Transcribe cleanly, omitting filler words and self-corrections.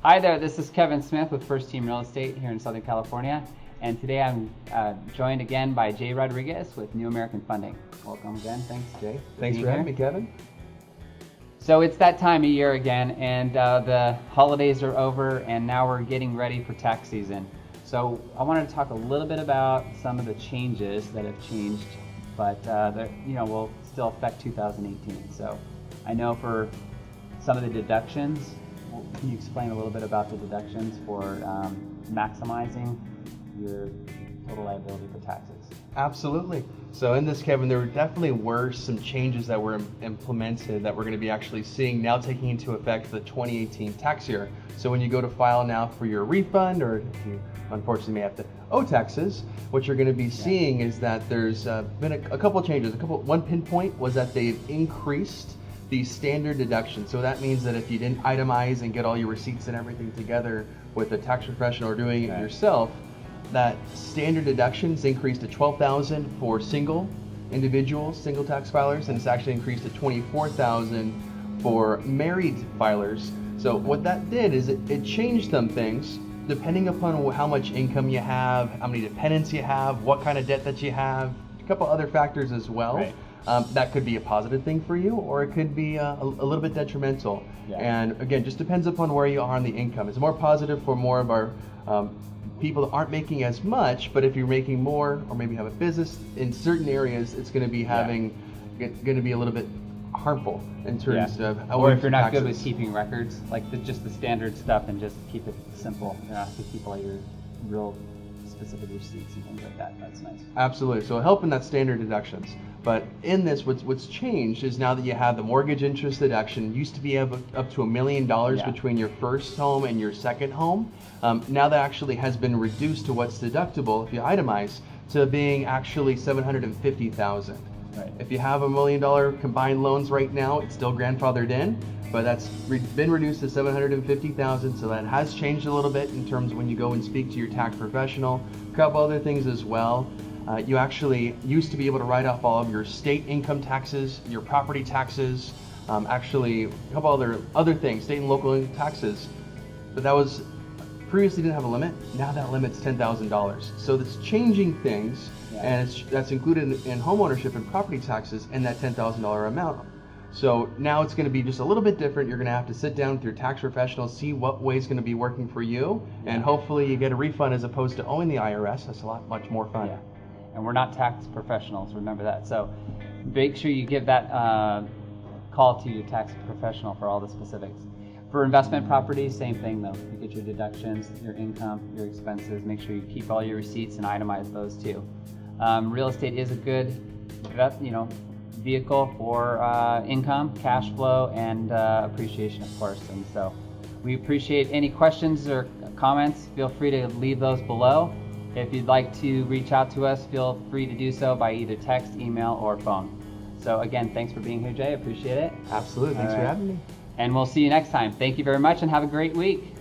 Hi there, this is Kevin Smith with First Team Real Estate here in Southern California. And today I'm joined again by Jay Rodriguez with New American Funding. Welcome again. Thanks, Jay. Thanks for having me, Kevin. So it's that time of year again, and the holidays are over, and now we're getting ready for tax season. So I wanted to talk a little bit about some of the changes that have changed, but will still affect 2018. So I know for some of the deductions, can you explain a little bit about the deductions for maximizing your total liability for taxes? Absolutely. So in this, Kevin, there definitely were some changes that were implemented that we're going to be actually seeing now taking into effect the 2018 tax year. So when you go to file now for your refund, or if you unfortunately may have to owe taxes, what you're going to be seeing is that there's been a couple of changes. One pinpoint was that they've increased the standard deduction. So that means that if you didn't itemize and get all your receipts and everything together with a tax professional or doing it yourself, that standard deductions increased to $12,000 for single individuals, single tax filers, and it's actually increased to $24,000 for married filers. So what that did is it changed some things depending upon how much income you have, how many dependents you have, what kind of debt that you have, a couple other factors as well. Right. That could be a positive thing for you, or it could be a little bit detrimental. Yeah. And again, just depends upon where you are on the income. It's more positive for more of our people that aren't making as much, but if you're making more, or maybe have a business in certain areas, it's going to be going to be a little bit harmful in terms of. Or if you're not good with keeping records, like just the standard stuff, and just keep it simple. You don't have to keep all your real specific receipts and things like that. That's nice. Absolutely. So helping that standard deductions. But in this, what's changed is now that you have the mortgage interest deduction, used to be up to $1 million between your first home and your second home. Now that actually has been reduced to what's deductible if you itemize to being actually $750,000. Right. If you have $1 million combined loans right now, it's still grandfathered in, but that's been reduced to $750,000. So that has changed a little bit in terms of when you go and speak to your tax professional. A couple other things as well. You actually used to be able to write off all of your state income taxes, your property taxes, actually a couple other things, state and local income taxes. But that was previously didn't have a limit. Now that limit's $10,000. So that's changing things, and that's included in home ownership and property taxes in that $10,000 amount. So now it's going to be just a little bit different. You're going to have to sit down with your tax professional, see what way is going to be working for you, and hopefully you get a refund as opposed to owing the IRS. That's much more fun. Yeah. And we're not tax professionals, remember that. So make sure you give that call to your tax professional for all the specifics. For investment properties, same thing though. You get your deductions, your income, your expenses. Make sure you keep all your receipts and itemize those too. Real estate is a good vehicle for income, cash flow, and appreciation, of course. And so we appreciate any questions or comments. Feel free to leave those below. If you'd like to reach out to us, feel free to do so by either text, email, or phone. So again, thanks for being here, Jay. Appreciate it. Absolutely. Thanks for having me. And we'll see you next time. Thank you very much, and have a great week.